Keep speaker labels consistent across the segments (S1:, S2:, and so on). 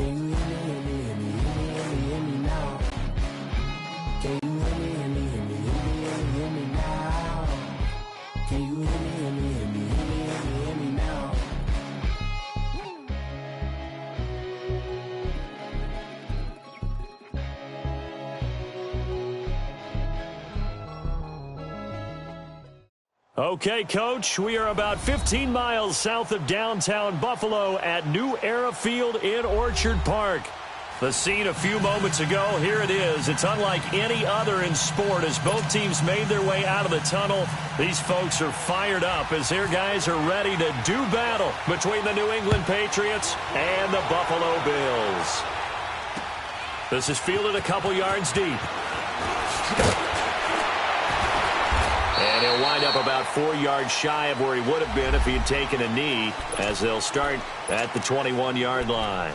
S1: Can you hear me, hear me, hear me, hear me, hear me, hear me now? Can you hear me, hear me, hear me, hear me, hear me, hear me now? Can you hear me, hear me, hear me, hear me, hear me, hear me now?
S2: Okay, Coach, we are about 15 miles south of downtown Buffalo at New Era Field in Orchard Park. The scene a few moments ago, here it is. It's unlike any other in sport as both teams made their way out of the tunnel. These folks are fired up as their guys are ready to do battle between the New England Patriots and the Buffalo Bills. This is fielded a couple yards deep. And he'll wind up about 4 yards shy of where he would have been if he had taken a knee, as they'll start at the 21-yard line.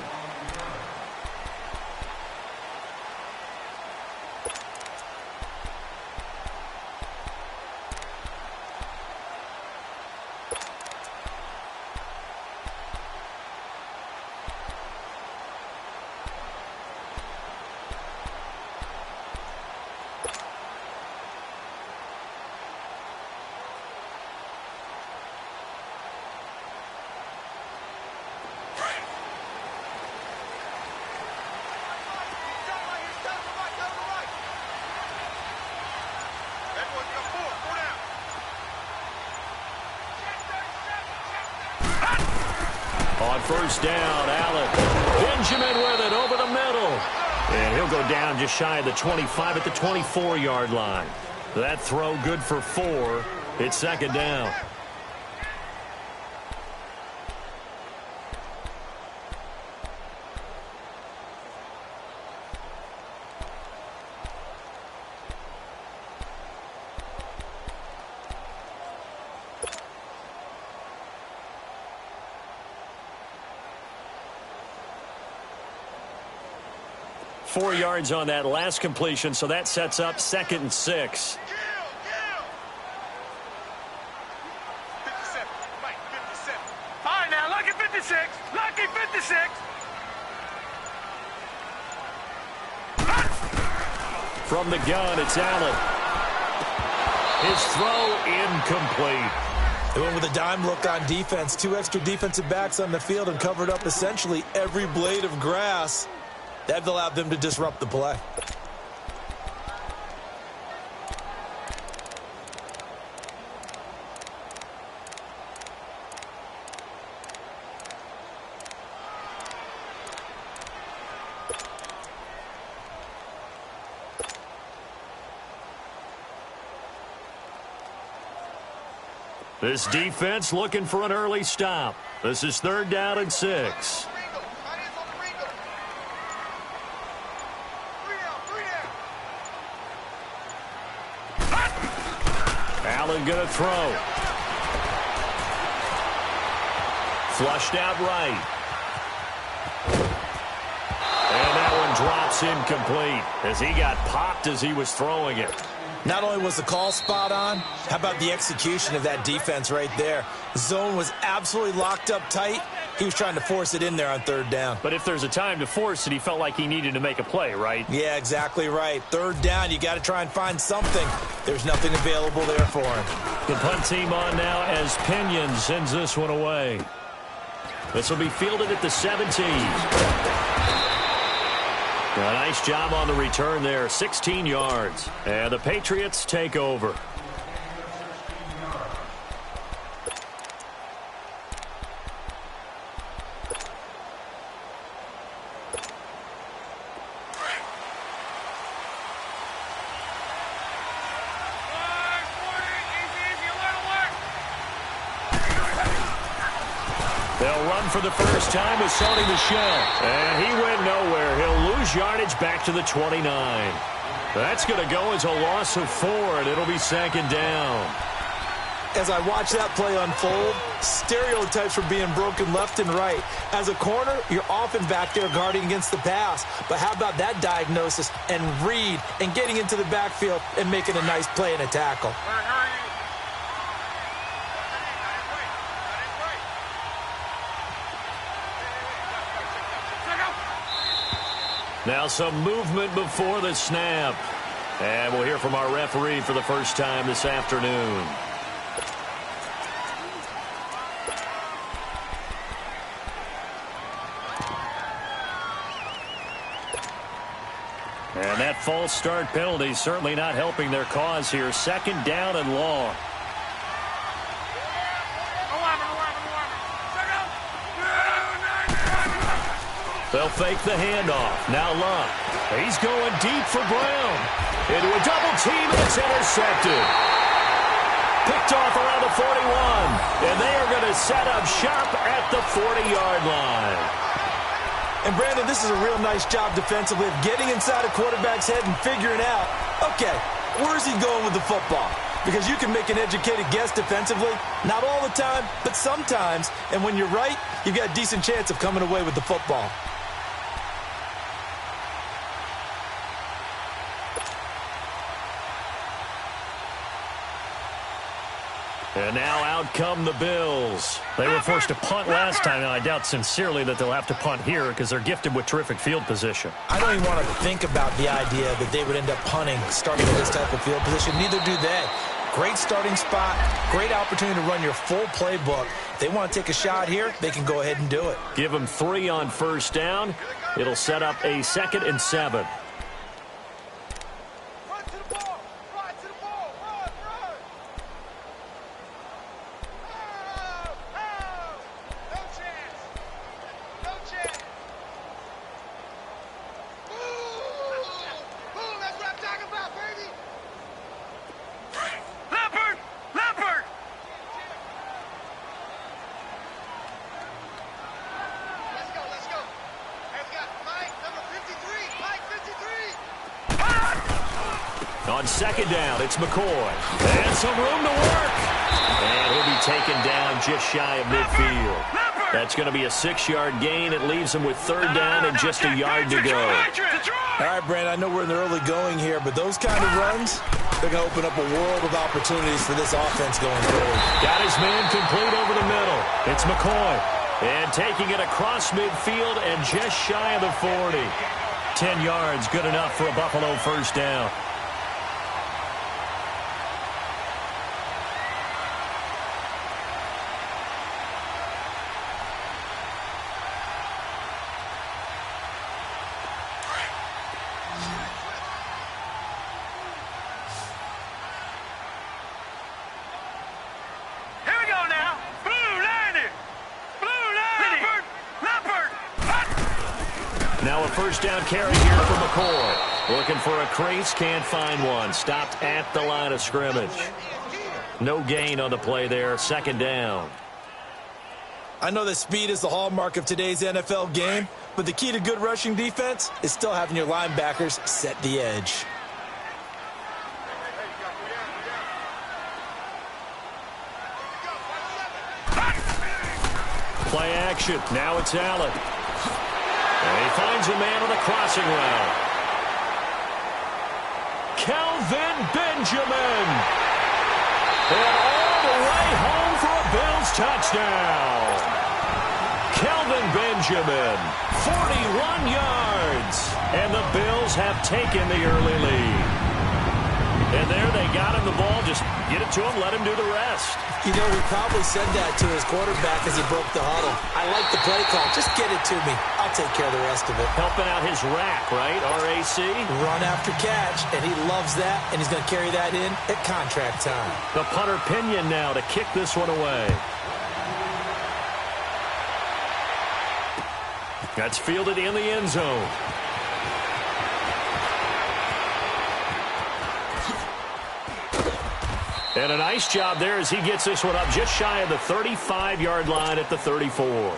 S2: On first down, Allen. Benjamin with it over the middle. And he'll go down just shy of the 25 at the 24-yard line. That throw good for 4. It's second down. Four yards on that last completion, so that sets up 2nd and 6. From the gun, it's Allen. His throw incomplete.
S3: They went with a dime look on defense. 2 extra defensive backs on the field and covered up essentially every blade of grass. That allowed them to disrupt the play.
S2: This defense looking for an early stop. This is 3rd down and 6. Allen going to throw. Flushed out right. And that one drops incomplete as he got popped as he was throwing it.
S3: Not only was the call spot on, how about the execution of that defense right there? The zone was absolutely locked up tight. He was trying to force it in there on 3rd down.
S2: But if there's a time to force it, he felt like he needed to make a play, right?
S3: Yeah, exactly right. 3rd down, you got to try and find something. There's nothing available there for him.
S2: The punt team on now as Pinion sends this one away. This will be fielded at the 17. A nice job on the return there, 16 yards. And the Patriots take over. They'll run for the first time with Sony Michel. And he went nowhere. He'll lose yardage back to the 29. That's going to go as a loss of 4, and it'll be 2nd down.
S3: As I watch that play unfold, stereotypes were being broken left and right. As a corner, you're often back there guarding against the pass. But how about that diagnosis and read and getting into the backfield and making a nice play and a tackle?
S2: Now some movement before the snap. And we'll hear from our referee for the first time this afternoon. And that false start penalty certainly not helping their cause here. Second down and long. They'll fake the handoff. Now Luck. He's going deep for Brown. Into a double team, and it's intercepted. Picked off around the 41. And they are going to set up shop at the 40-yard line.
S3: And, Brandon, this is a real nice job defensively of getting inside a quarterback's head and figuring out, okay, where's he going with the football? Because you can make an educated guess defensively, not all the time, but sometimes. And when you're right, you've got a decent chance of coming away with the football.
S2: And now out come the Bills. They were forced to punt last time, and I doubt sincerely that they'll have to punt here because they're gifted with terrific field position.
S3: I don't even want to think about the idea that they would end up punting starting with this type of field position. Neither do they. Great starting spot, great opportunity to run your full playbook. If they want to take a shot here, they can go ahead and do it.
S2: Give them 3 on first down. It'll set up a 2nd and 7. On second down, it's McCoy. And some room to work. And he'll be taken down just shy of midfield. That's going to be a 6-yard gain. It leaves him with 3rd down and just a yard to go.
S3: All right, Brandon, I know we're in the early going here, but those kind of runs, they're going to open up a world of opportunities for this offense going forward.
S2: Got his man complete over the middle. It's McCoy. And taking it across midfield and just shy of the 40. 10 yards, good enough for a Buffalo first down. Now a first down carry here for McCoy. Looking for a crease, can't find one. Stopped at the line of scrimmage. No gain on the play there. 2nd down.
S3: I know that speed is the hallmark of today's NFL game, but the key to good rushing defense is still having your linebackers set the edge.
S2: Play action. Now it's Allen. And he finds a man on the crossing route. Kelvin Benjamin. And all the way home for a Bills touchdown. Kelvin Benjamin, 41 yards. And the Bills have taken the early lead. And there they got him the ball. Just get it to him, let him do the rest.
S3: You know, he probably said that to his quarterback as he broke the huddle. I like the play call. Just get it to me. I'll take care of the rest of it.
S2: Helping out his rack, right? RAC?
S3: Run after catch, and he loves that, and he's going to carry that in at contract time.
S2: The punter Pinion now to kick this one away. That's fielded in the end zone. And a nice job there as he gets this one up just shy of the 35-yard line at the 34.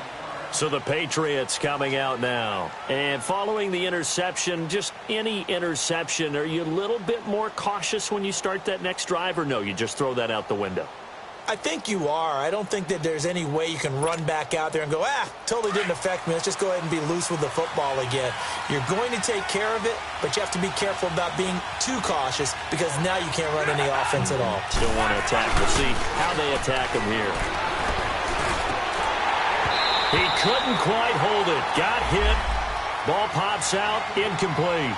S2: So the Patriots coming out now. And following the interception, just any interception, are you a little bit more cautious when you start that next drive, or no, you just throw that out the window?
S3: I think you are. I don't think that there's any way you can run back out there and go, totally didn't affect me. Let's just go ahead and be loose with the football again. You're going to take care of it, but you have to be careful about being too cautious because now you can't run any offense at all.
S2: Still want to attack. We'll see how they attack him here. He couldn't quite hold it. Got hit. Ball pops out, incomplete.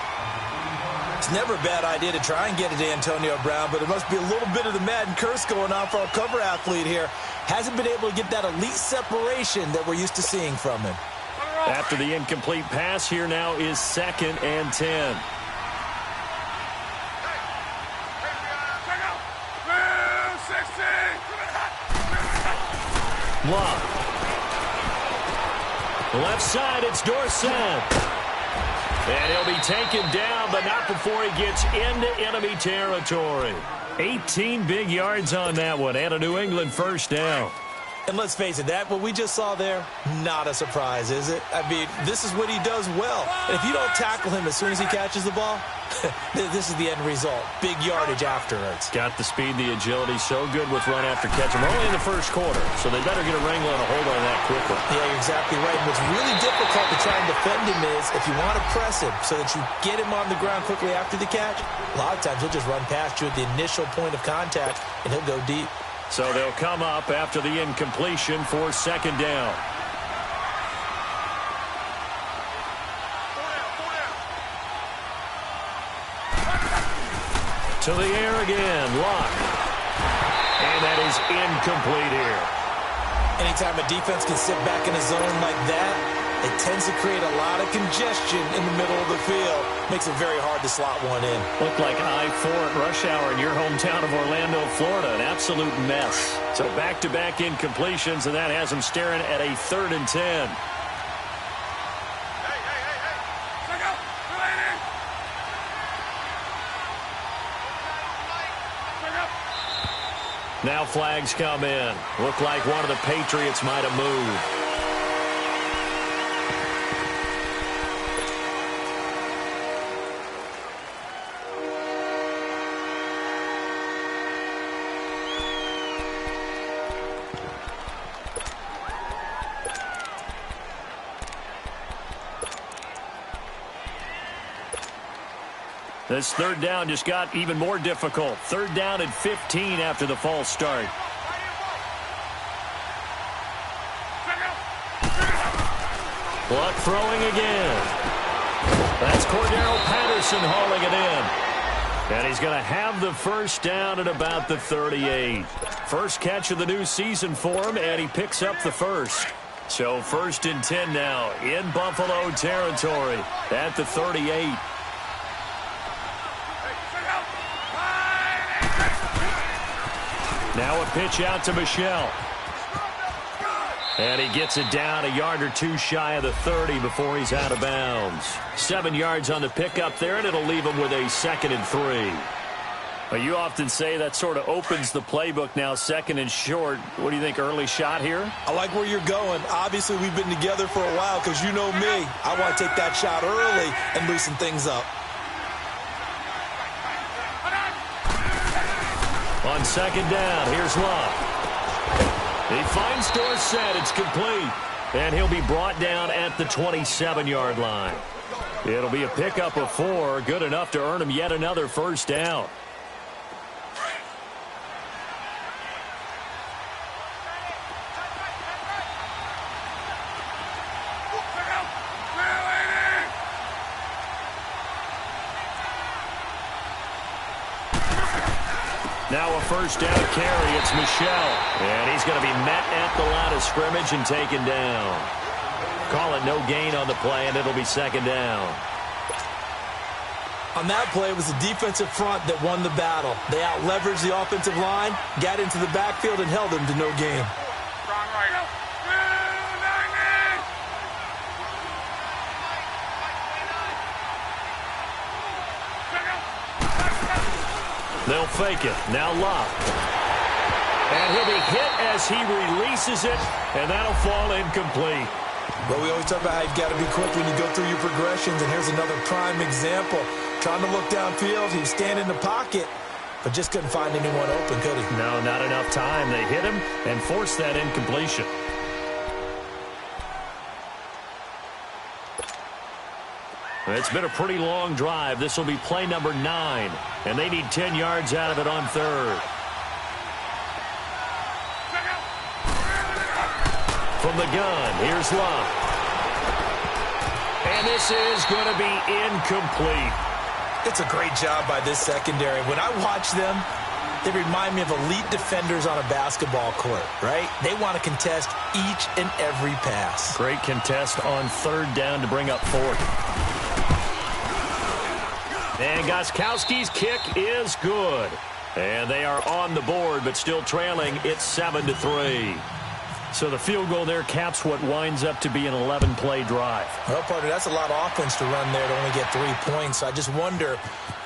S3: It's never a bad idea to try and get it to Antonio Brown, but there must be a little bit of the Madden curse going on for our cover athlete here. Hasn't been able to get that elite separation that we're used to seeing from him.
S2: After the incomplete pass, here now is 2nd and 10. Love. Left side, it's Dorsett. And he'll be taken down, but not before he gets into enemy territory. 18 big yards on that one, and a New England first down.
S3: And let's face it, what we just saw there, not a surprise, is it? I mean, this is what he does well. And if you don't tackle him as soon as he catches the ball, this is the end result. Big yardage afterwards.
S2: Got the speed, the agility, so good with run after catch. We're only in the first quarter, so they better get a wrangle and a hold on that quickly.
S3: Yeah, you're exactly right. And what's really difficult to try and defend him is if you want to press him so that you get him on the ground quickly after the catch, a lot of times he'll just run past you at the initial point of contact, and he'll go deep.
S2: So they'll come up after the incompletion for 2nd down. To the air again, Luck. And that is incomplete here.
S3: Anytime a defense can sit back in a zone like that, it tends to create a lot of congestion in the middle of the field. Makes it very hard to slot one in.
S2: Looked like I-4 at rush hour in your hometown of Orlando, Florida. An absolute mess. So back-to-back incompletions, and that has them staring at a 3rd and 10. Now flags come in. Looked like one of the Patriots might have moved. This 3rd down just got even more difficult. 3rd down and 15 after the false start. Luck throwing again. That's Cordero Patterson hauling it in. And he's going to have the first down at about the 38. First catch of the new season for him, and he picks up the first. So 1st and 10 now in Buffalo territory at the 38. Now a pitch out to Michel. And he gets it down a yard or two shy of the 30 before he's out of bounds. 7 yards on the pickup there, and it'll leave him with a 2nd and 3. Well, you often say that sort of opens the playbook now, 2nd and short. What do you think, early shot here?
S3: I like where you're going. Obviously, we've been together for a while because you know me. I want to take that shot early and loosen things up.
S2: On 2nd down, here's Love. He finds Dorsett. It's complete. And he'll be brought down at the 27-yard line. It'll be a pickup of 4. Good enough to earn him yet another first down. Now a first down carry. It's Michel. And he's going to be met at the line of scrimmage and taken down. Call it no gain on the play, and it'll be 2nd down.
S3: On that play, it was the defensive front that won the battle. They out-leveraged the offensive line, got into the backfield, and held them to no gain.
S2: They'll fake it. Now Love. And he'll be hit as he releases it, and that'll fall incomplete.
S3: Well, we always talk about how you've got to be quick when you go through your progressions, and here's another prime example. Trying to look downfield, he was standing in the pocket, but just couldn't find anyone open, could he?
S2: No, not enough time. They hit him and forced that incompletion. It's been a pretty long drive. This will be play number 9, and they need 10 yards out of it on 3rd. From the gun, here's Love. And And this is going to be incomplete.
S3: It's a great job by this secondary. When I watch them, they remind me of elite defenders on a basketball court, right? They want to contest each and every pass.
S2: Great contest on third down to bring up fourth. And Gostkowski's kick is good. And they are on the board, but still trailing. It's 7-3. So the field goal there caps what winds up to be an 11-play drive.
S3: Well, partner, that's a lot of offense to run there to only get 3 points. So I just wonder,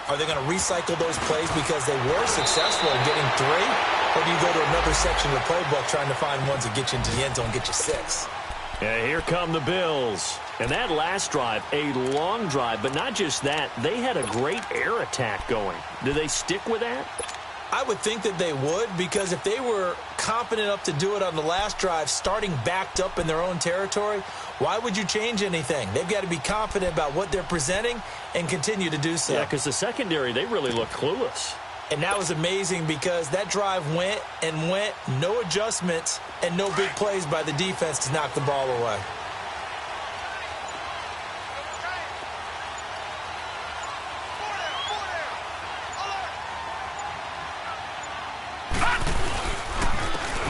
S3: are they going to recycle those plays because they were successful in getting 3? Or do you go to another section of the playbook trying to find ones that get you into the end zone and get you 6?
S2: Yeah, here come the Bills. And that last drive, a long drive, but not just that. They had a great air attack going. Do they stick with that?
S3: I would think that they would, because if they were confident enough to do it on the last drive, starting backed up in their own territory, why would you change anything? They've got to be confident about what they're presenting and continue to do so.
S2: Yeah, because the secondary, they really look clueless.
S3: And that was amazing because that drive went and went, no adjustments and no big plays by the defense to knock the ball away.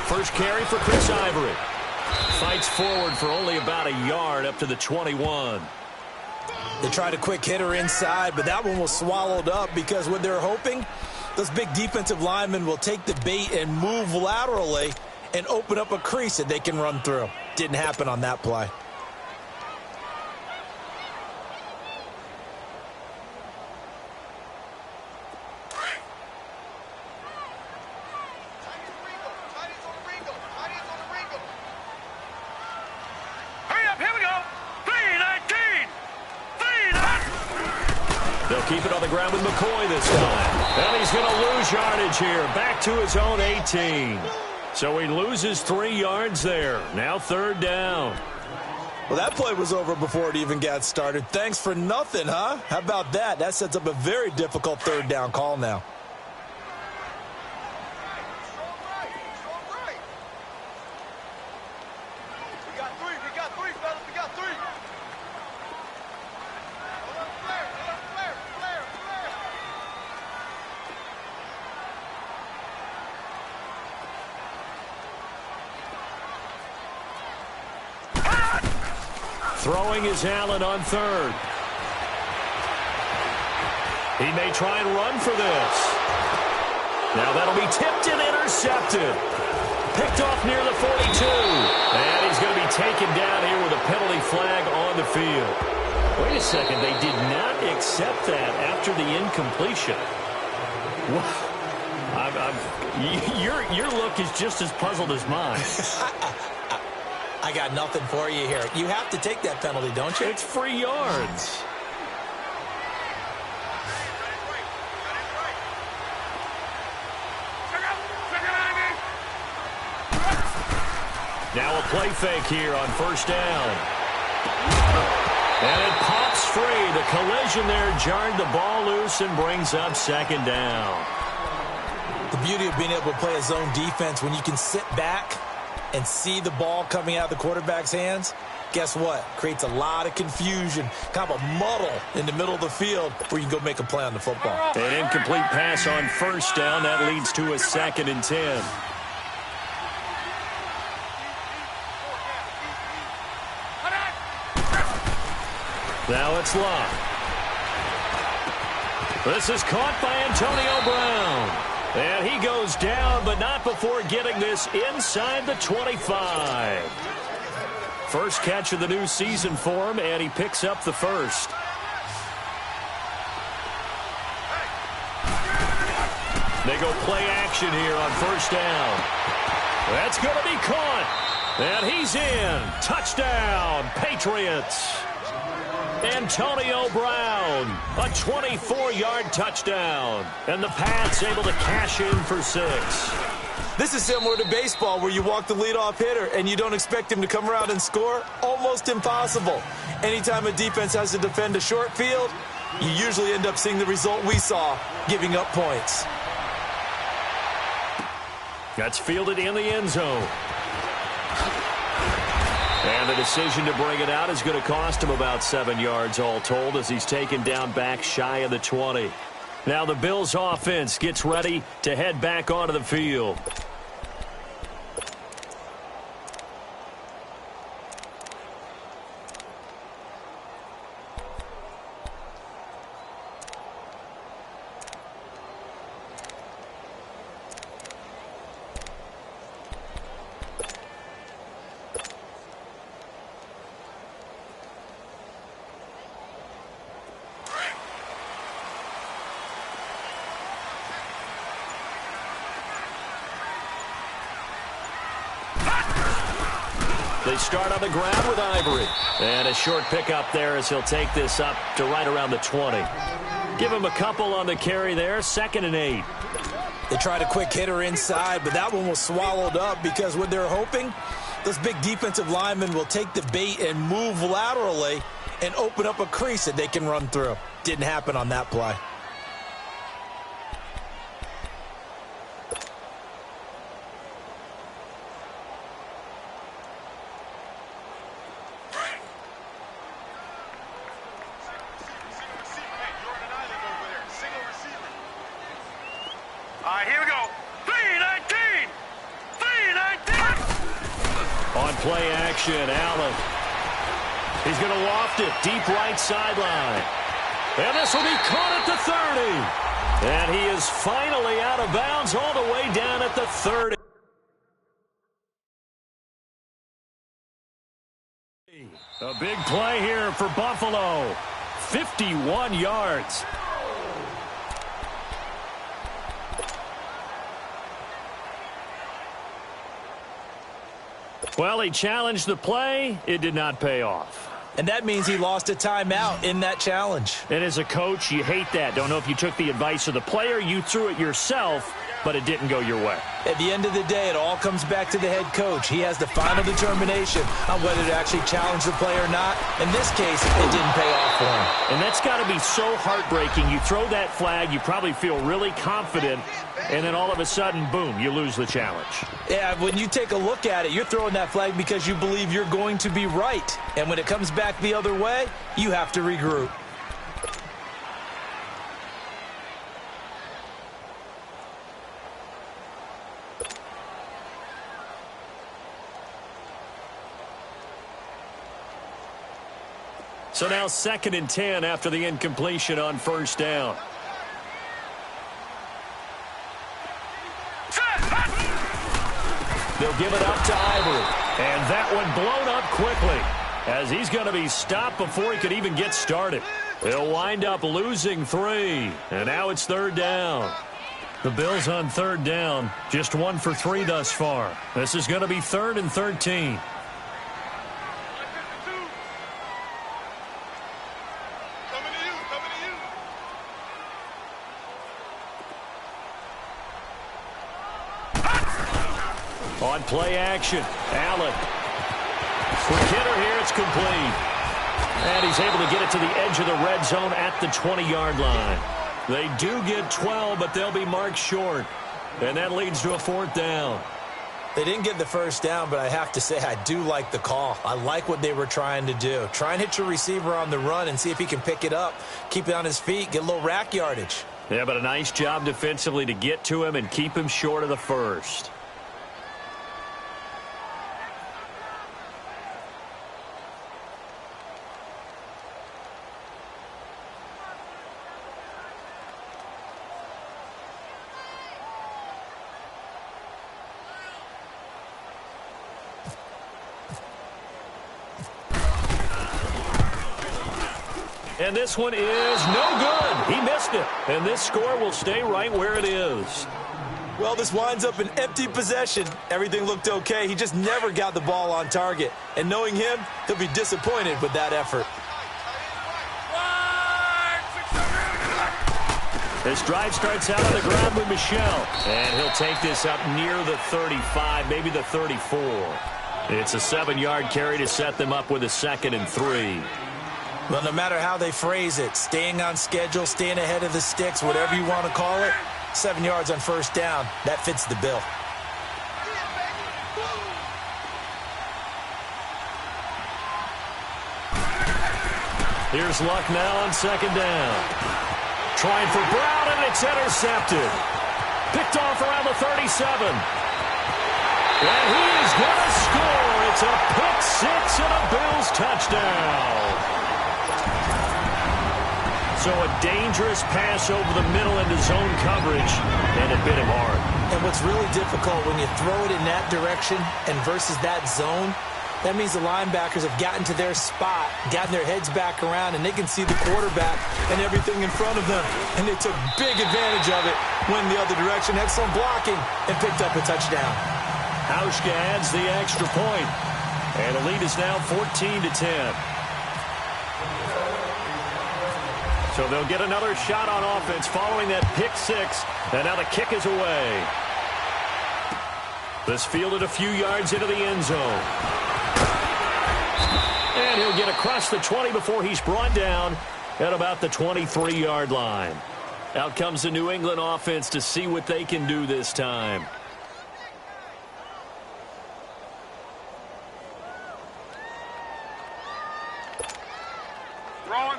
S2: First carry for Chris Ivory. Fights forward for only about a yard up to the 21.
S3: They tried a quick hitter inside, but that one was swallowed up because what they're hoping, those big defensive linemen will take the bait and move laterally and open up a crease that they can run through. Didn't happen on that play.
S2: Keep it on the ground with McCoy this time. And he's going to lose yardage here. Back to his own 18. So he loses 3 yards there. Now third down.
S3: Well, that play was over before it even got started. Thanks for nothing, huh? How about that? That sets up a very difficult third down call now.
S2: Throwing is Allen on third. He may try and run for this. Now that'll be tipped and intercepted. Picked off near the 42. And he's going to be taken down here with a penalty flag on the field. Wait a second. They did not accept that after the incompletion. Your look is just as puzzled as mine.
S3: I got nothing for you here. You have to take that penalty, don't you?
S2: It's free yards. Now a play fake here on first down. And it pops free. The collision there jarred the ball loose and brings up second down.
S3: The beauty of being able to play a zone defense when you can sit back and see the ball coming out of the quarterback's hands, guess what? Creates a lot of confusion, kind of a muddle in the middle of the field where you can go make a play on the football.
S2: An incomplete pass on first down. That leads to a 2nd and 10. Now it's Love. This is caught by Antonio Brown. And he goes down, but not before getting this inside the 25. First catch of the new season for him, and he picks up the first. They go play action here on first down. That's going to be caught. And he's in. Touchdown, Patriots. Antonio Brown, a 24-yard touchdown. And the Pats able to cash in for 6.
S3: This is similar to baseball where you walk the leadoff hitter and you don't expect him to come around and score. Almost impossible. Anytime a defense has to defend a short field, you usually end up seeing the result we saw, giving up points.
S2: That's fielded in the end zone. And the decision to bring it out is going to cost him about 7 yards all told as he's taken down back shy of the 20. Now the Bills offense gets ready to head back onto the field. They start on the ground with Ivory. And a short pickup there as he'll take this up to right around the 20. Give him a couple on the carry there, 2nd and 8.
S3: They tried a quick hitter inside, but that one was swallowed up because what they're hoping, those big defensive linemen will take the bait and move laterally and open up a crease that they can run through. Didn't happen on that play.
S4: Here we go. 319! 319!
S2: On play action, Allen. He's going to loft it deep right sideline. And this will be caught at the 30. And he is finally out of bounds all the way down at the 30. A big play here for Buffalo. 51 yards. Well, he challenged the play. It did not pay off.
S3: And that means he lost a timeout in that challenge.
S2: And as a coach, you hate that. Don't know if you took the advice of the player, you threw it yourself, but it didn't go your way.
S3: At the end of the day, it all comes back to the head coach. He has the final determination on whether to actually challenge the play or not. In this case, it didn't pay off for him.
S2: And that's got to be so heartbreaking. You throw that flag, you probably feel really confident, and then all of a sudden, boom, you lose the challenge.
S3: Yeah, when you take a look at it, you're throwing that flag because you believe you're going to be right. And when it comes back the other way, you have to regroup.
S2: So now 2nd and 10 after the incompletion on 1st down. They'll give it up to Ivory. And that one blown up quickly as he's going to be stopped before he could even get started. He'll wind up losing 3. And now it's 3rd down. The Bills on 3rd down, just 1 for 3 thus far. This is going to be 3rd and 13. On play action, Allen. For Kidder here, it's complete. And he's able to get it to the edge of the red zone at the 20-yard line. They do get 12, but they'll be marked short. And that leads to a 4th down.
S3: They didn't get the 1st down, but I have to say I do like the call. I like what they were trying to do. Try and hit your receiver on the run and see if he can pick it up. Keep it on his feet, get a little rack yardage.
S2: Yeah, but a nice job defensively to get to him and keep him short of the 1st. And this one is no good. He missed it. And this score will stay right where it is.
S3: Well, this winds up an empty possession. Everything looked okay. He just never got the ball on target. And knowing him, he'll be disappointed with that effort.
S2: This drive starts out on the ground with Michel. And he'll take this up near the 35, maybe the 34. It's a 7-yard carry to set them up with a 2nd and 3.
S3: Well, no matter how they phrase it, staying on schedule, staying ahead of the sticks, whatever you want to call it, 7 yards on 1st down, that fits the bill.
S2: Here's Luck now on second down. Trying for Brown, and it's intercepted. Picked off around the 37. And he is going to score. It's a pick six and a Bills touchdown. So a dangerous pass over the middle into zone coverage, and it bit him hard.
S3: And what's really difficult when you throw it in that direction and versus that zone, that means the linebackers have gotten to their spot, gotten their heads back around, and they can see the quarterback and everything in front of them. And they took big advantage of it, went the other direction, excellent blocking, and picked up a touchdown.
S2: Hauschka adds the extra point, and the lead is now 14-10. So they'll get another shot on offense following that pick six, and now the kick is away. This fielded a few yards into the end zone. And he'll get across the 20 before he's brought down at about the 23-yard line. Out comes the New England offense to see what they can do this time.
S4: Wrong. 5-6-5.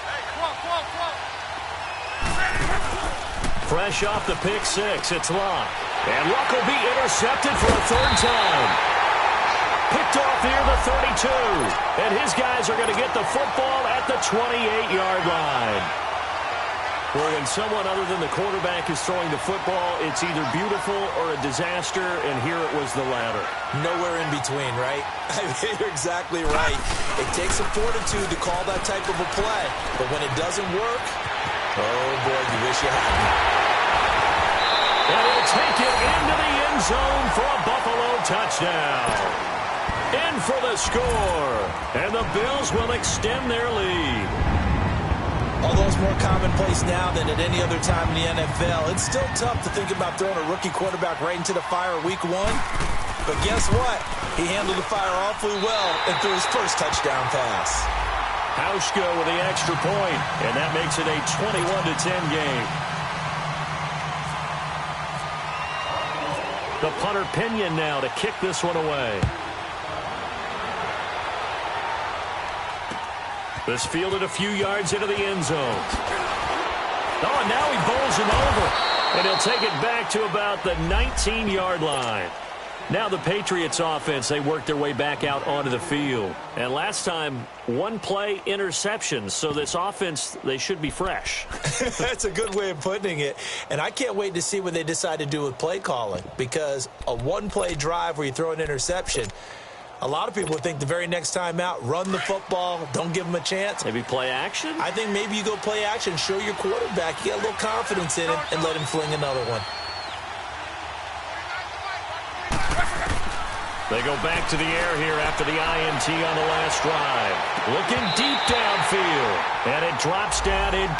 S4: Hey, come on.
S2: Fresh off the pick six, it's Luck. And Luck will be intercepted for a third time. Picked off near the 32. And his guys are going to get the football at the 28-yard line. Well, when someone other than the quarterback is throwing the football, it's either beautiful or a disaster, and here it was the latter.
S3: Nowhere in between, right? I mean, you're exactly right. It takes some fortitude to call that type of a play. But when it doesn't work, oh, boy, you wish you hadn't.
S2: And he'll take it into the end zone for a Buffalo touchdown. In for the score. And the Bills will extend their lead.
S3: Although it's more commonplace now than at any other time in the NFL, it's still tough to think about throwing a rookie quarterback right into the fire week one. But guess what? He handled the fire awfully well and threw his first touchdown pass.
S2: Hauschka with the extra point, and that makes it a 21-10 game. The punter Pinion now to kick this one away. This fielded a few yards into the end zone. Oh, and now he bowls him over. And he'll take it back to about the 19-yard line. Now the Patriots offense, they work their way back out onto the field. And last time, one play interception. So this offense, they should be fresh.
S3: That's a good way of putting it. And I can't wait to see what they decide to do with play calling. Because a one-play drive where you throw an interception, a lot of people would think the very next time out, run the football, don't give them a chance.
S2: Maybe play action?
S3: I think maybe you go play action, show your quarterback, you get a little confidence in him, and let him fling another one.
S2: They go back to the air here after the INT on the last drive. Looking deep downfield. And it drops down in.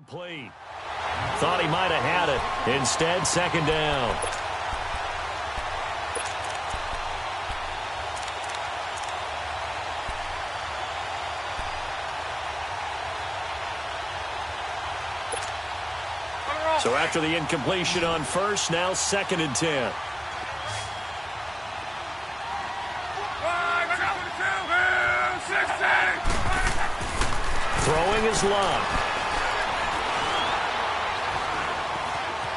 S2: Complete. Thought he might have had it. Instead, second down. So after the incompletion on first, now second and 10.
S4: One, two, 6, 8.
S2: Throwing his luck.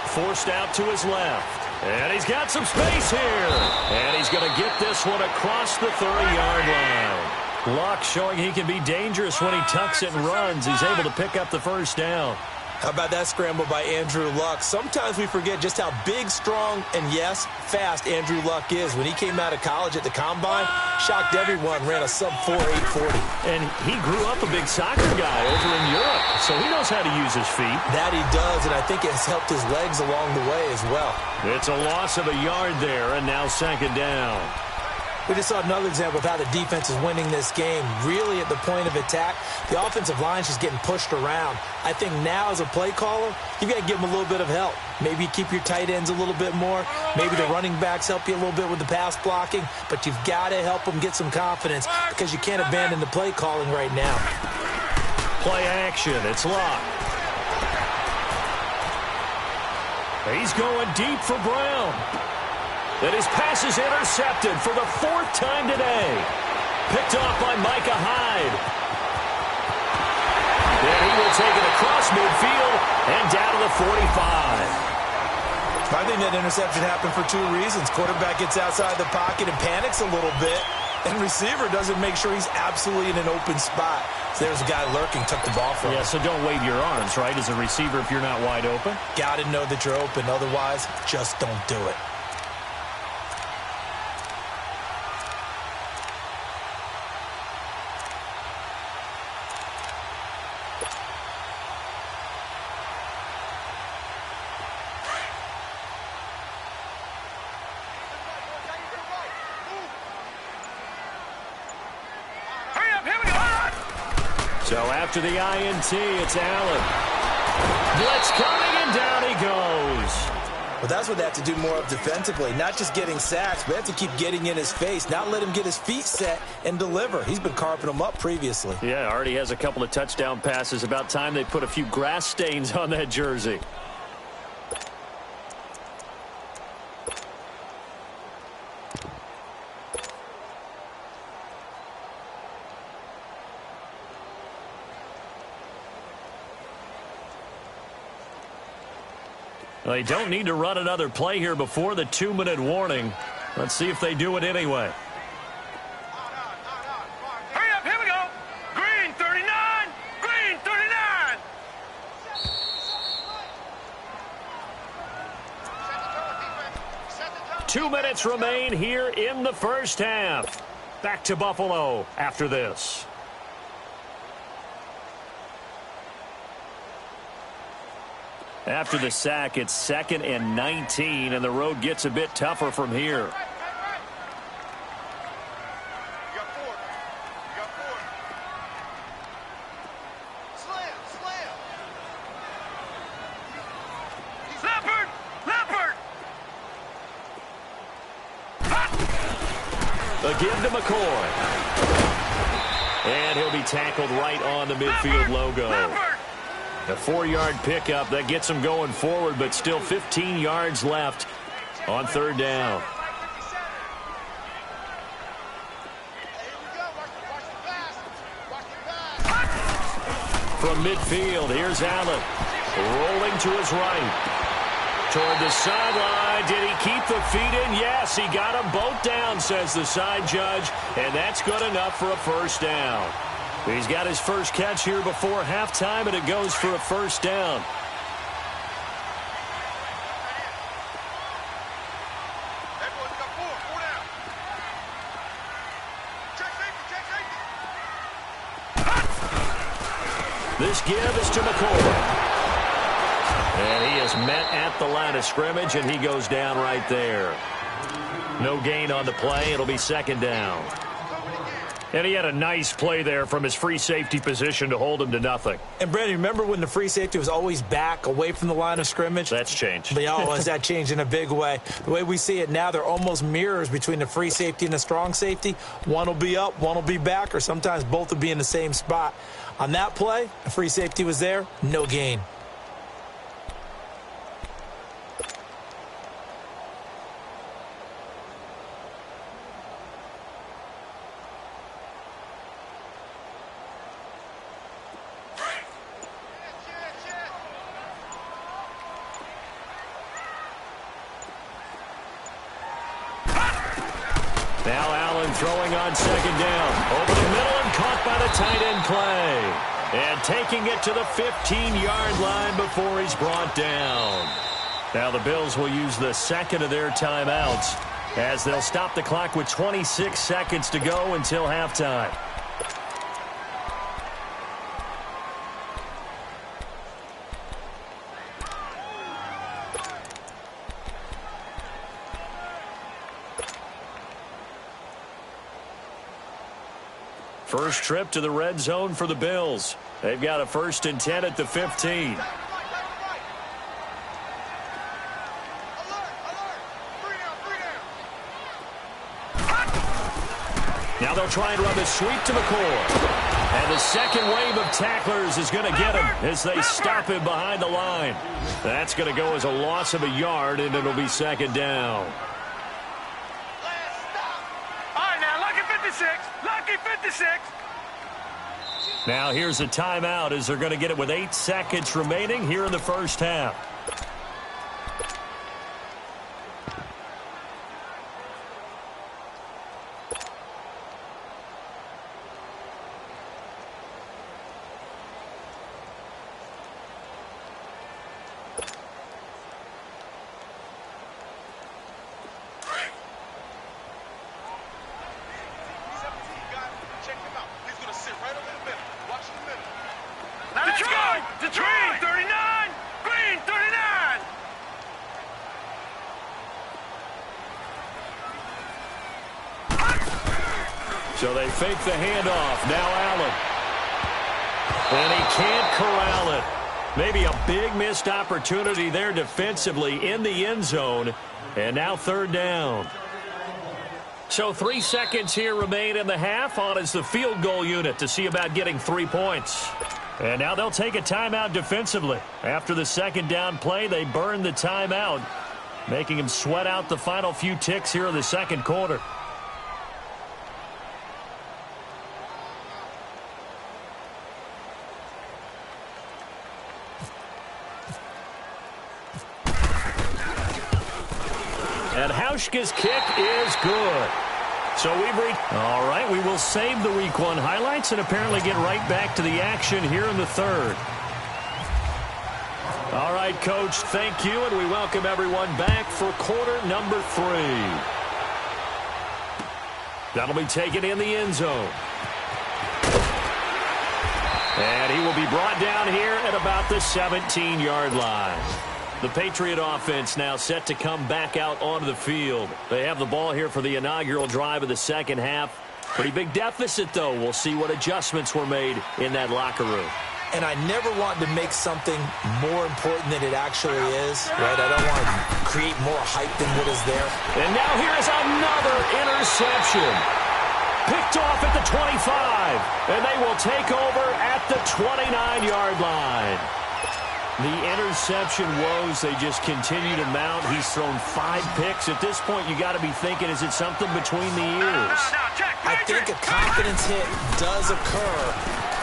S2: Forced out to his left. And he's got some space here. And he's going to get this one across the 30-yard line. Luck showing he can be dangerous when he tucks it and runs. He's able to pick up the first down.
S3: How about that scramble by Andrew Luck? Sometimes we forget just how big, strong, and, yes, fast Andrew Luck is. When he came out of college at the Combine, shocked everyone, ran a sub-4 840.
S2: And he grew up a big soccer guy over in Europe, so he knows how to use his feet.
S3: That he does, and I think it has helped his legs along the way as well.
S2: It's a loss of a yard there, and now second down.
S3: We just saw another example of how the defense is winning this game. Really at the point of attack, the offensive line is just getting pushed around. I think now as a play caller, you've got to give them a little bit of help. Maybe you keep your tight ends a little bit more. Maybe the running backs help you a little bit with the pass blocking. But you've got to help them get some confidence because you can't abandon the play calling right now.
S2: Play action. It's Luck. He's going deep for Brown. And his pass is intercepted for the fourth time today. Picked off by Micah Hyde. And he will take it across midfield and down to the 45.
S3: I think that interception happened for two reasons. Quarterback gets outside the pocket and panics a little bit. And receiver doesn't make sure he's absolutely in an open spot. So there's a guy lurking, took the ball from him.
S2: Yeah, so don't wave your arms, right, as a receiver if you're not wide open.
S3: Got to know that you're open. Otherwise, just don't do it.
S2: So after the INT, it's Allen. Blitz coming, and down he goes.
S3: Well, that's what they have to do more of defensively. Not just getting sacks, but they have to keep getting in his face, not let him get his feet set and deliver. He's been carving them up previously.
S2: Yeah, already has a couple of touchdown passes. About time they put a few grass stains on that jersey. They don't need to run another play here before the 2-minute warning. Let's see if they do it anyway.
S4: Hurry up, here we go. Green 39, green 39.
S2: 2 minutes remain here in the first half. Back to Buffalo after this. After the sack, it's 2nd and 19, and the road gets a bit tougher from here.
S4: You got four. Slam. Leopard.
S2: Again to McCoy. And he'll be tackled right on the midfield logo. A 4-yard pickup that gets him going forward, but still 15 yards left on 3rd down. From midfield, here's Allen. Rolling to his right. Toward the sideline. Did he keep the feet in? Yes, he got them both down, says the side judge. And that's good enough for a first down. He's got his first catch here before halftime, and it goes for a first down. This give is to McCoy. And he is met at the line of scrimmage, and he goes down right there. No gain on the play. It'll be 2nd down. And he had a nice play there from his free safety position to hold him to nothing.
S3: And, Brandon, remember when the free safety was always back away from the line of scrimmage?
S2: That's changed.
S3: But, has that changed in a big way? The way we see it now, they're almost mirrors between the free safety and the strong safety. One will be up, one will be back, or sometimes both will be in the same spot. On that play, the free safety was there, no gain.
S2: throwing on second down. Over the middle and caught by the tight end Clay. And taking it to the 15-yard line before he's brought down. Now the Bills will use the second of their timeouts as they'll stop the clock with 26 seconds to go until halftime. First trip to the red zone for the Bills. They've got a 1st and 10 at the 15. Now they'll try and run the sweep to McCoy. And the second wave of tacklers is going to get him as they stop him behind the line. That's going to go as a loss of a yard, and it'll be second down.
S4: All right, now, lucky 56. Lucky 56.
S2: Now here's a timeout as they're going to get it with 8 seconds remaining here in the first half. So they fake the handoff. Now Allen. And he can't corral it. Maybe a big missed opportunity there defensively in the end zone. And now third down. So 3 seconds here remain in the half. On is the field goal unit to see about getting 3 points. And now they'll take a timeout defensively. After the second down play, they burn the timeout, making him sweat out the final few ticks here in the second quarter. And Hauschka's kick is good. So we've reached... All right, we will save the Week 1 highlights and apparently get right back to the action here in the third. All right, Coach, thank you, and we welcome everyone back for quarter number 3. That'll be taken in the end zone. And he will be brought down here at about the 17-yard line. The Patriot offense now set to come back out onto the field. They have the ball here for the inaugural drive of the second half. Pretty big deficit, though. We'll see what adjustments were made in that locker room.
S3: And I never want to make something more important than it actually is, right? I don't want to create more hype than what is there.
S2: And now here's another interception. Picked off at the 25, and they will take over at the 29-yard line. The interception woes, they just continue to mount. He's thrown 5 picks. At this point, you got to be thinking, is it something between the ears?
S3: I think a confidence hit does occur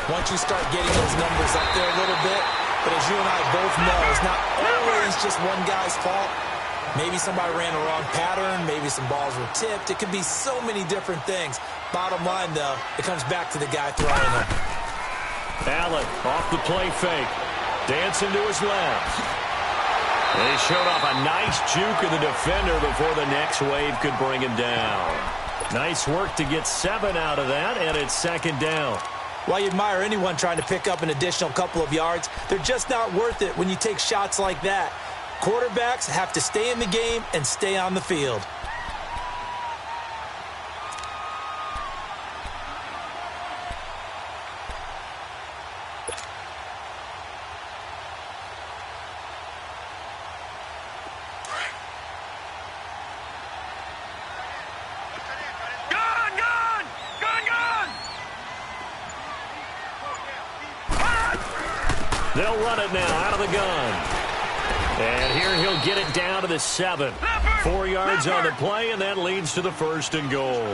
S3: once you start getting those numbers up there a little bit. But as you and I both know, it's not always just one guy's fault. Maybe somebody ran a wrong pattern. Maybe some balls were tipped. It could be so many different things. Bottom line, though, it comes back to the guy throwing them.
S2: Allen off the play fake. Dancing to his left. And he showed off a nice juke of the defender before the next wave could bring him down. Nice work to get 7 out of that, and it's second down.
S3: While you admire anyone trying to pick up an additional couple of yards, they're just not worth it when you take shots like that. Quarterbacks have to stay in the game and stay on the field.
S2: They'll run it now out of the gun. And here he'll get it down to the 7. 4 yards on the play, and that leads to the 1st and goal.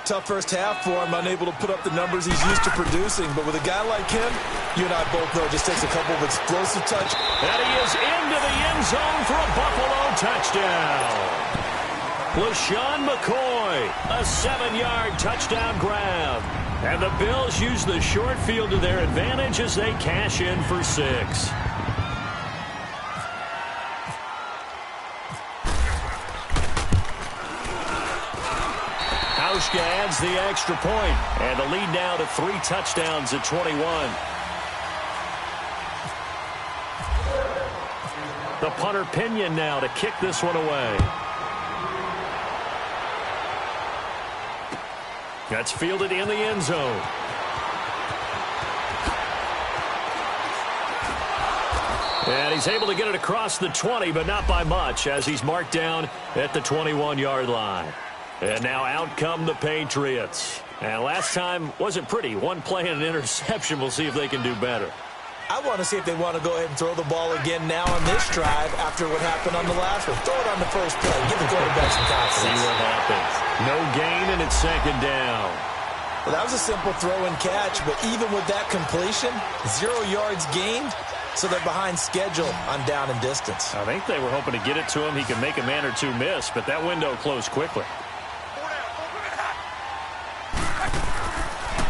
S3: Tough first half for him, unable to put up the numbers he's used to producing. But with a guy like him, you and I both know it just takes a couple of explosive touches.
S2: And he is into the end zone for a Buffalo touchdown. LaShawn McCoy McCoy. A 7-yard touchdown grab. And the Bills use the short field to their advantage as they cash in for 6. Hauschka adds the extra point, and the lead now to 3 touchdowns at 21. The punter Pinion now to kick this one away. That's fielded in the end zone. And he's able to get it across the 20, but not by much, as he's marked down at the 21-yard line. And now out come the Patriots. And last time wasn't pretty. One play and an interception. We'll see if they can do better.
S3: I want to see if they want to go ahead and throw the ball again now on this drive after what happened on the last one. Throw it on the first play. Give the quarterback some confidence.
S2: See what happens. No gain, and it's 2nd down.
S3: Well, that was a simple throw and catch, but even with that completion, 0 yards gained, so they're behind schedule on down and distance.
S2: I think they were hoping to get it to him. He could make a man or two miss, but that window closed quickly.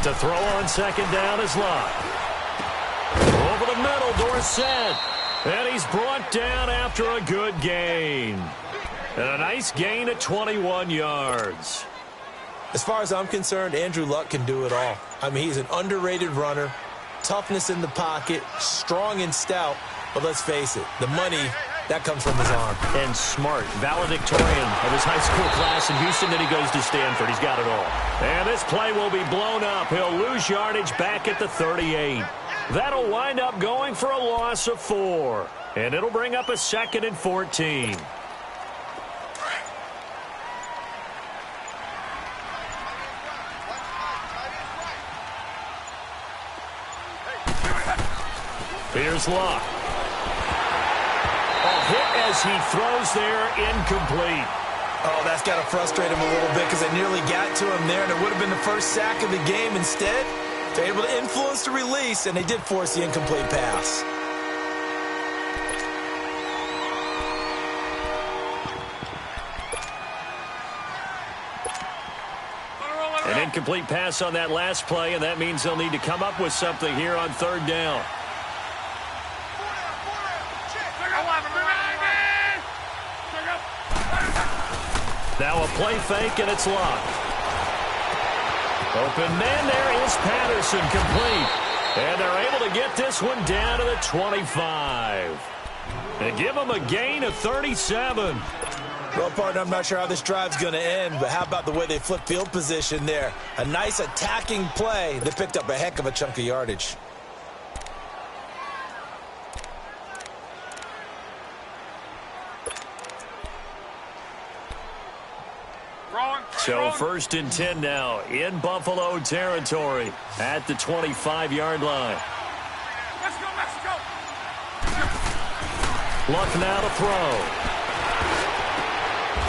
S2: To throw on 2nd down is Lott. Over the middle, Dorsett. And he's brought down after a good gain. And a nice gain at 21 yards.
S3: As far as I'm concerned, Andrew Luck can do it all. I mean, he's an underrated runner. Toughness in the pocket, strong and stout. But let's face it, the money, that comes from his arm.
S2: And smart, valedictorian of his high school class in Houston. Then he goes to Stanford. He's got it all. And this play will be blown up. He'll lose yardage back at the 38. That'll wind up going for a loss of 4. And it'll bring up a 2nd and 14. Here's Lott. A hit as he throws there, incomplete.
S3: Oh, that's got to frustrate him a little bit because they nearly got to him there, and it would have been the first sack of the game. Instead, they're able to influence the release, and they did force the incomplete pass.
S2: An incomplete pass on that last play, and that means they'll need to come up with something here on 3rd down. Now a play fake, and it's Lott. Open man there is Patterson, complete. And they're able to get this one down to the 25. And give them a gain of 37.
S3: Well, partner, I'm not sure how this drive's going to end, but how about the way they flip field position there? A nice attacking play that picked up a heck of a chunk of yardage.
S2: So 1st and 10 now in Buffalo territory at the 25-yard line.
S4: Let's go, Mexico!
S2: Luck now to throw.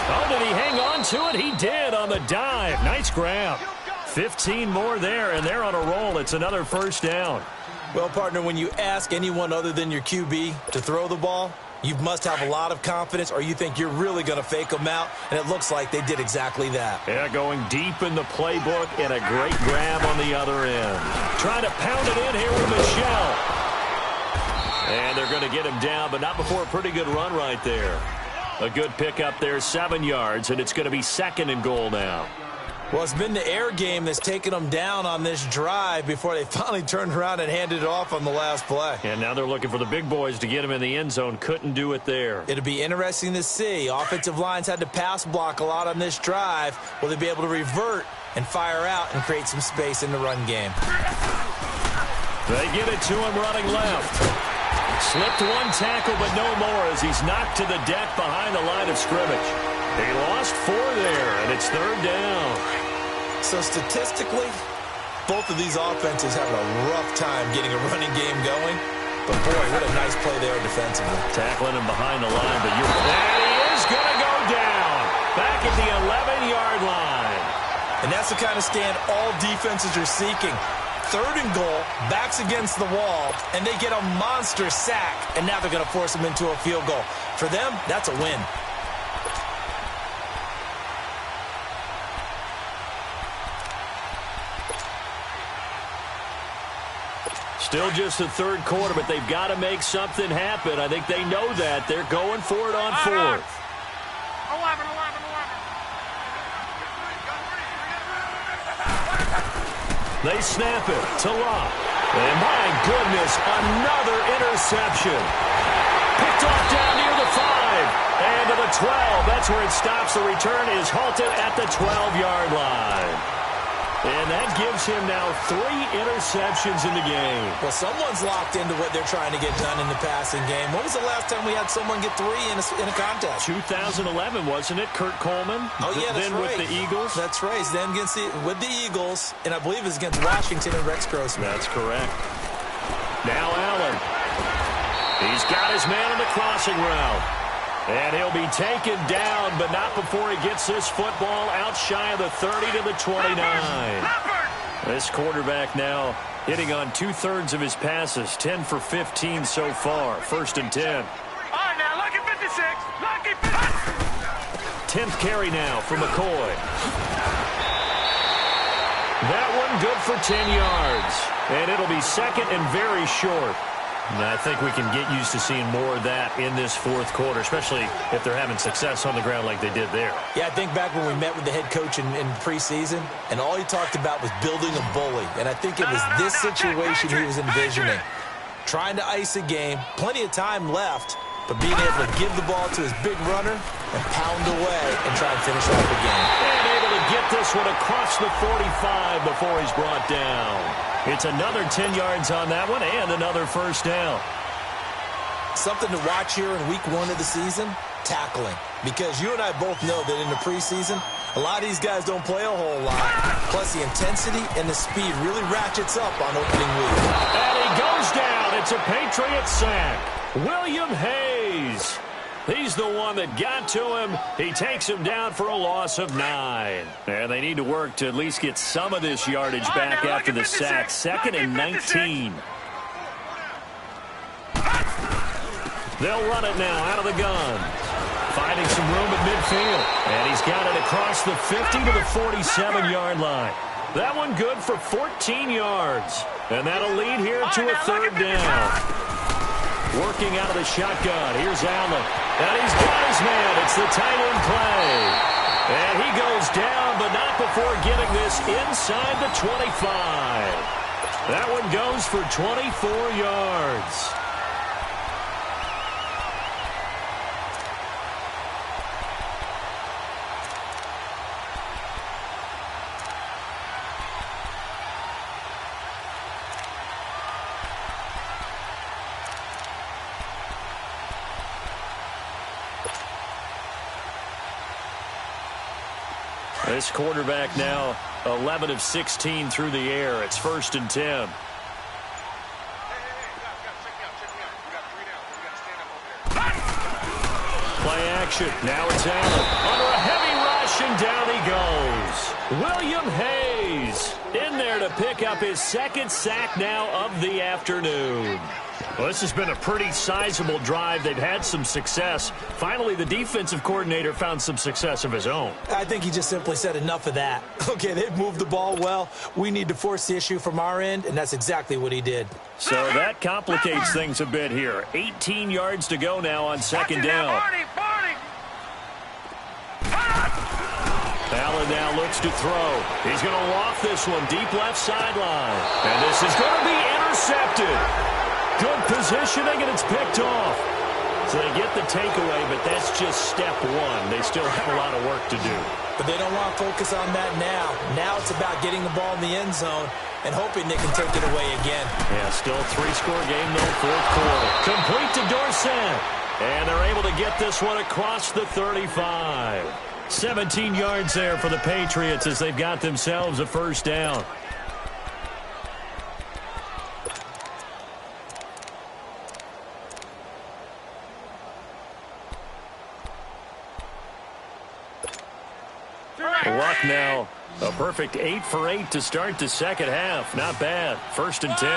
S2: Oh, did he hang on to it? He did on the dive. Nice grab. 15 more there, and they're on a roll. It's another 1st down.
S3: Well, partner, when you ask anyone other than your QB to throw the ball, you must have a lot of confidence, or you think you're really going to fake them out, and it looks like they did exactly that.
S2: Yeah, going deep in the playbook, and a great grab on the other end. Trying to pound it in here with Michelle. And they're going to get him down, but not before a pretty good run right there. A good pickup there, 7 yards, and it's going to be 2nd and goal now.
S3: Well, it's been the air game that's taken them down on this drive before they finally turned around and handed it off on the last play.
S2: And now they're looking for the big boys to get him in the end zone. Couldn't do it there.
S3: It'll be interesting to see. Offensive lines had to pass block a lot on this drive. Will they be able to revert and fire out and create some space in the run game?
S2: They get it to him running left. Slipped one tackle, but no more as he's knocked to the deck behind the line of scrimmage. He lost 4 there, and it's 3rd down.
S3: So statistically, both of these offenses have a rough time getting a running game going. But boy, what a nice play there defensively.
S2: Tackling him behind the line, but and he is going to go down. Back at the 11-yard line.
S3: And that's the kind of stand all defenses are seeking. 3rd and goal, backs against the wall, and they get a monster sack. And now they're going to force them into a field goal. For them, that's a win.
S2: Still just the third quarter, but they've got to make something happen. I think they know that. They're going for it on fourth.
S4: 11.
S2: They snap it to Locke. And my goodness, another interception. Picked off down near the 5. And to the 12. That's where it stops. The return is halted at the 12-yard line. And that gives him now 3 interceptions in the game.
S3: Well, someone's locked into what they're trying to get done in the passing game. When was the last time we had someone get 3 in a contest?
S2: 2011, wasn't it? Kurt Coleman?
S3: Oh, yeah, that's
S2: then
S3: right.
S2: with the Eagles?
S3: That's right. Then with the Eagles, and I believe it's against Washington and Rex Grossman.
S2: That's correct. Now Allen. He's got his man on the crossing route. And he'll be taken down, but not before he gets this football out shy of the 30 to the 29. This quarterback now hitting on 2/3 of his passes, 10 for 15 so far. 1st and 10.
S4: All right, now, lucky 56. Lucky 56.
S2: 10th carry now for McCoy. That one good for 10 yards. And it'll be 2nd and very short. And I think we can get used to seeing more of that in this 4th quarter, especially if they're having success on the ground like they did there.
S3: Yeah, I think back when we met with the head coach in preseason, and all he talked about was building a bully. And I think it was this situation he was envisioning. Trying to ice a game, plenty of time left, but being able to give the ball to his big runner and pound away and try and finish off the game.
S2: And able to get this one across the 45 before he's brought down. It's another 10 yards on that one and another 1st down.
S3: Something to watch here in week 1 of the season, tackling. Because you and I both know that in the preseason, a lot of these guys don't play a whole lot. Plus, the intensity and the speed really ratchets up on opening week.
S2: And he goes down. It's a Patriot sack. William Hayes. He's the one that got to him. He takes him down for a loss of 9. And they need to work to at least get some of this yardage back after the sack. 2nd and 19. They'll run it now out of the gun. Finding some room at midfield. And he's got it across the 50 to the 47-yard line. That one good for 14 yards. And that'll lead here to a 3rd down. Working out of the shotgun. Here's Allen. And he's got his man. It's the tight end play. And he goes down, but not before getting this inside the 25. That one goes for 24 yards. This quarterback now 11 of 16 through the air. It's 1st and 10. Play action. Now it's Allen. Under a heavy rush, and down he goes. William Hayes in there to pick up his 2nd sack now of the afternoon. Well, this has been a pretty sizable drive. They've had some success. Finally, the defensive coordinator found some success of his own.
S3: I think he just simply said enough of that. Okay, they've moved the ball well. We need to force the issue from our end, and that's exactly what he did.
S2: So that complicates things a bit here. 18 yards to go now on 2nd down. Allen now looks to throw. He's going to loft this one deep left sideline. And this is going to be intercepted. Good positioning, and it's picked off. So they get the takeaway, but that's just step 1. They still have a lot of work to do.
S3: But they don't want to focus on that now. Now it's about getting the ball in the end zone and hoping they can take it away again.
S2: Yeah, still a 3-score game, though, 4th quarter. Complete to Dorsett. And they're able to get this one across the 35. 17 yards there for the Patriots as they've got themselves a 1st down. Luck now, a perfect 8 for 8 to start the 2nd half. Not bad. 1st and 10.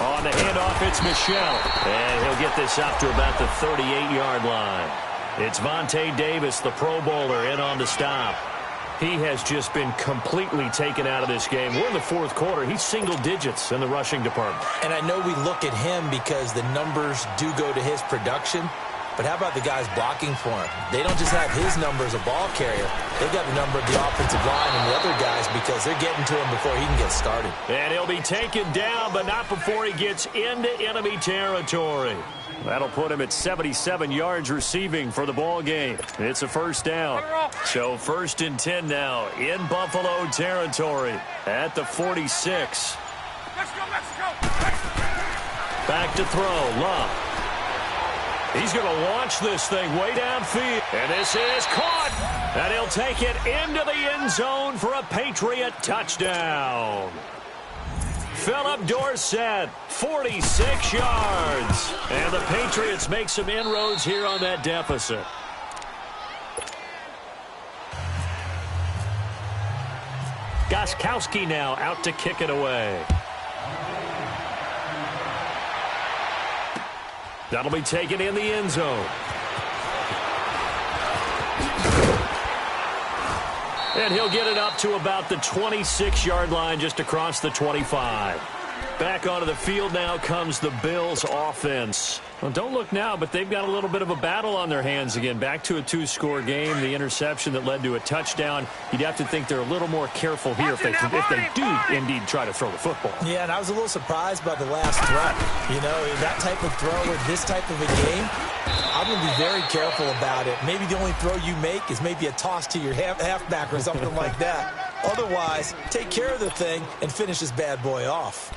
S2: On the handoff, it's Michel. And he'll get this up to about the 38-yard line. It's Vontae Davis, the Pro Bowler, in on the stop. He has just been completely taken out of this game. We're in the fourth quarter. He's single digits in the rushing department.
S3: And I know we look at him because the numbers do go to his production. But how about the guys blocking for him? They don't just have his number as a ball carrier. They've got the number of the offensive line and the other guys because they're getting to him before he can get started.
S2: And he'll be taken down, but not before he gets into enemy territory. That'll put him at 77 yards receiving for the ball game. It's a first down. So 1st and 10 now in Buffalo territory at the 46.
S4: Let's go, Mexico!
S2: Back to throw. Love. He's going to launch this thing way downfield. And this is caught. And he'll take it into the end zone for a Patriot touchdown. Philip Dorsett, 46 yards. And the Patriots make some inroads here on that deficit. Gostkowski now out to kick it away. That'll be taken in the end zone. And he'll get it up to about the 26-yard line just across the 25. Back onto the field now comes the Bills offense. Well, don't look now, but they've got a little bit of a battle on their hands again. Back to a 2-score game. The interception that led to a touchdown. You'd have to think they're a little more careful here if they do indeed try to throw the football.
S3: Yeah, and I was a little surprised by the last throw. You know, that type of throw with this type of a game, I'm going to be very careful about it. Maybe the only throw you make is maybe a toss to your halfback or something like that. Otherwise, take care of the thing and finish this bad boy off.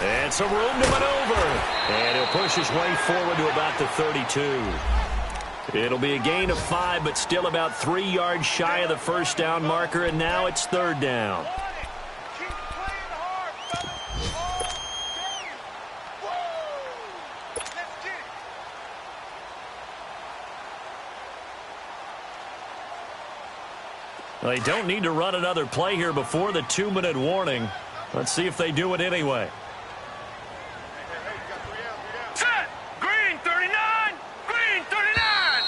S2: And some room to maneuver. And he'll push his way forward to about the 32. It'll be a gain of 5, but still about 3 yards shy of the first down marker, and now it's 3rd down. Well, they don't need to run another play here before the 2-minute warning. Let's see if they do it anyway.
S4: Set! Green 39! Green 39!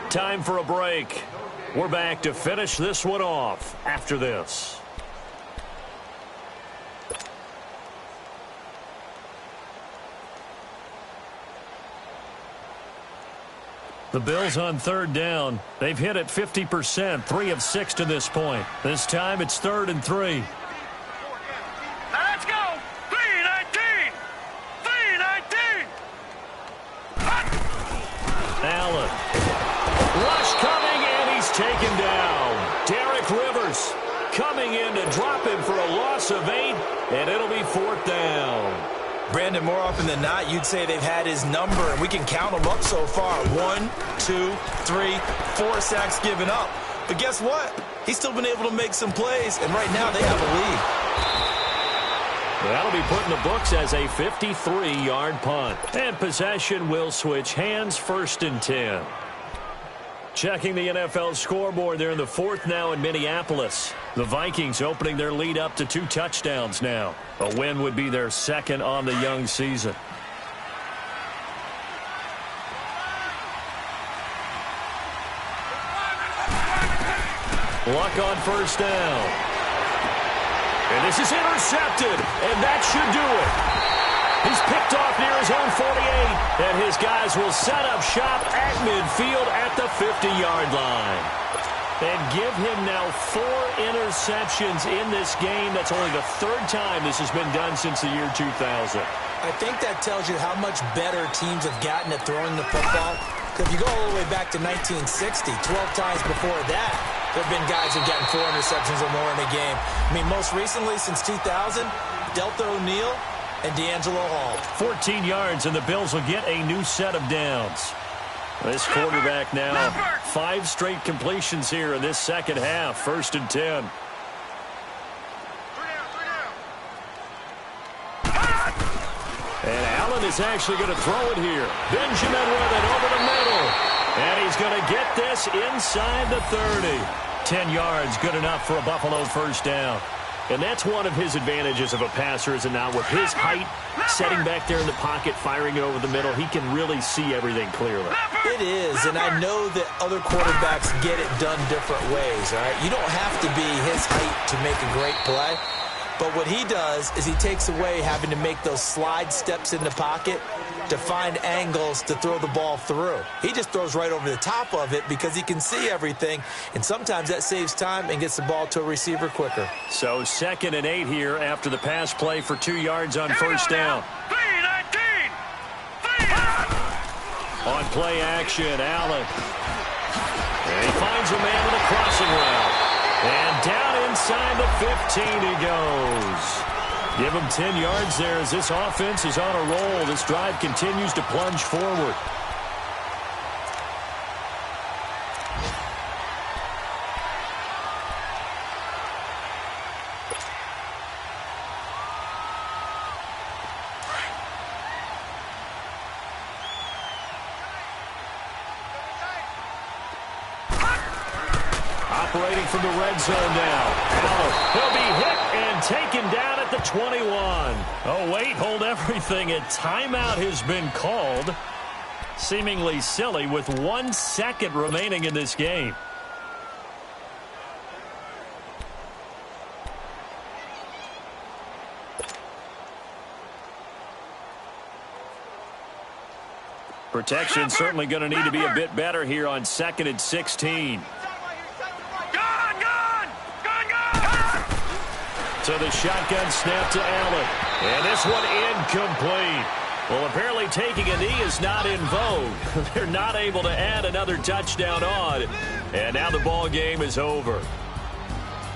S2: Time for a break. We're back to finish this one off after this. The Bills on 3rd down. They've hit it 50%, 3 of 6 to this point. This time it's 3rd and 3.
S4: Now let's go! 319! 319!
S2: Allen. Rush coming, and he's taken down. Derek Rivers coming in to drop him for a loss of 8, and it'll be 4th down.
S3: Brandon, more often than not, you'd say they've had his number, and we can count them up so far. 1, 2, 3, 4 sacks given up. But guess what? He's still been able to make some plays, and right now they have a lead.
S2: That'll be put in the books as a 53-yard punt. And possession will switch hands, 1st and 10. Checking the NFL scoreboard, they're in the 4th now in Minneapolis. The Vikings opening their lead up to 2 touchdowns now. A win would be their 2nd on the young season. Luck on 1st down. And this is intercepted, and that should do it. He's picked off near his own 48, and his guys will set up shop at midfield at the 50-yard line. And give him now 4 interceptions in this game. That's only the 3rd time this has been done since the year 2000.
S3: I think that tells you how much better teams have gotten at throwing the football. Because if you go all the way back to 1960, 12 times before that, There have been guys who've gotten 4 interceptions or more in a game. I mean, most recently, since 2000, Delta O'Neal and D'Angelo Hall.
S2: 14 yards, and the Bills will get a new set of downs. This quarterback now, 5 straight completions here in this second half. 1st and 10. And Allen is actually going to throw it here. Benjamin with it over the middle. And he's going to get this inside the 30. 10 yards, good enough for a Buffalo first down. And that's one of his advantages of a passer, is it not? With his height, setting back there in the pocket, firing it over the middle, he can really see everything clearly.
S3: It is, and I know that other quarterbacks get it done different ways, all right? You don't have to be his height to make a great play. But what he does is he takes away having to make those slide steps in the pocket to find angles to throw the ball through. He just throws right over the top of it because he can see everything, and sometimes that saves time and gets the ball to a receiver quicker.
S2: So 2nd and 8 here after the pass play for 2 yards on first down.
S4: 3-19.
S2: On play action, Allen. And he finds a man with a crossing route. And down inside the 15 he goes. Give him 10 yards there as this offense is on a roll. This drive continues to plunge forward. Operating from the red zone now. Allen, he'll be hit and taken down at the 21. Oh, wait, hold everything. A timeout has been called. Seemingly silly with 1 second remaining in this game. Protection certainly going to need to be a bit better here on 2nd and 16. So the shotgun snap to Allen. And this one incomplete. Well, apparently taking a knee is not in vogue. They're not able to add another touchdown on. And now the ball game is over.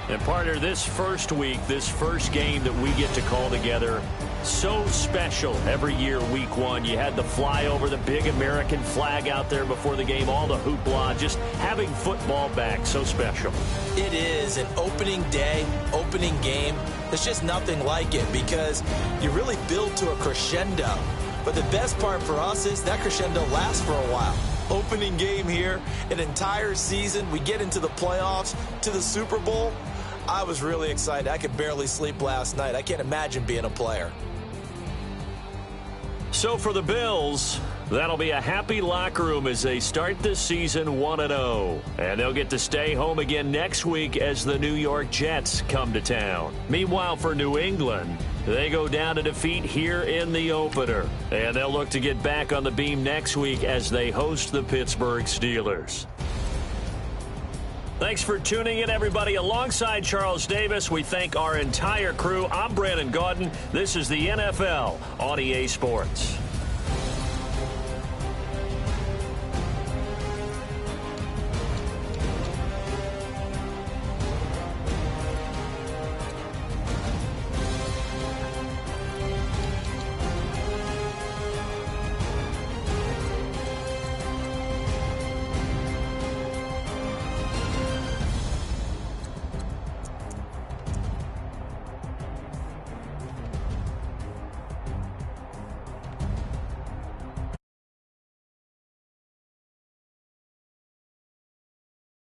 S2: And partner, this first week, this first game that we get to call together, so special every year, week 1. You had the flyover, the big American flag out there before the game, all the hoopla, just having football back, so special.
S3: It is an opening day, opening game. There's just nothing like it because you really build to a crescendo. But the best part for us is that crescendo lasts for a while. Opening game here, an entire season. We get into the playoffs, to the Super Bowl. I was really excited. I could barely sleep last night. I can't imagine being a player.
S2: So for the Bills, that'll be a happy locker room as they start this season 1-0. And they'll get to stay home again next week as the New York Jets come to town. Meanwhile, for New England, they go down to defeat here in the opener. And they'll look to get back on the beam next week as they host the Pittsburgh Steelers. Thanks for tuning in, everybody. Alongside Charles Davis, we thank our entire crew. I'm Brandon Gaudin. This is the NFL on EA Sports.